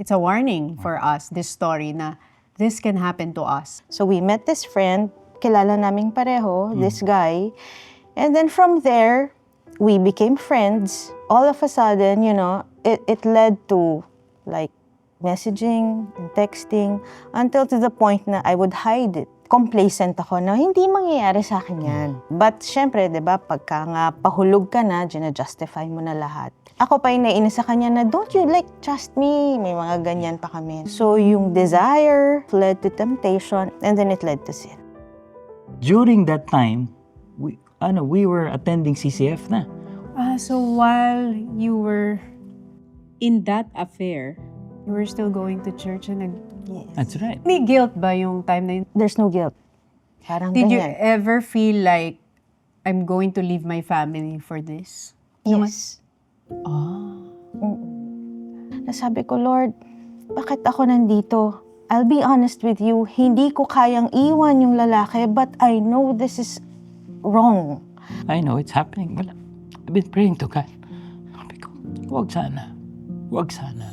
It's a warning for us, this story, na this can happen to us. So we met this friend, kilala naming pareho, this guy. And then from there, we became friends. All of a sudden, you know, it led to like messaging and texting until to the point na I would hide it. Complacent ako na hindi mangyayari sa akin yan. But syempre, di ba, pagka nga pahulog ka na, justify mo na lahat. Ako pa yung nainis sa kanya na, don't you like trust me? May mga ganyan pa kami. So yung desire led to temptation and then it led to sin. During that time, we were attending CCF na. So while you were in that affair, you were still going to church and Yes. That's right. may guilt ba yung time na yun? There's no guilt. Parang Did you ganyan. ever feel like, I'm going to leave my family for this? Yes. Nasabi ko, Lord, bakit ako nandito? I'll be honest with you, hindi ko kayang iwan yung lalaki, but I know this is wrong. I know it's happening. Wala. I've been praying to God. Sabi ko, wag sana. Wag sana.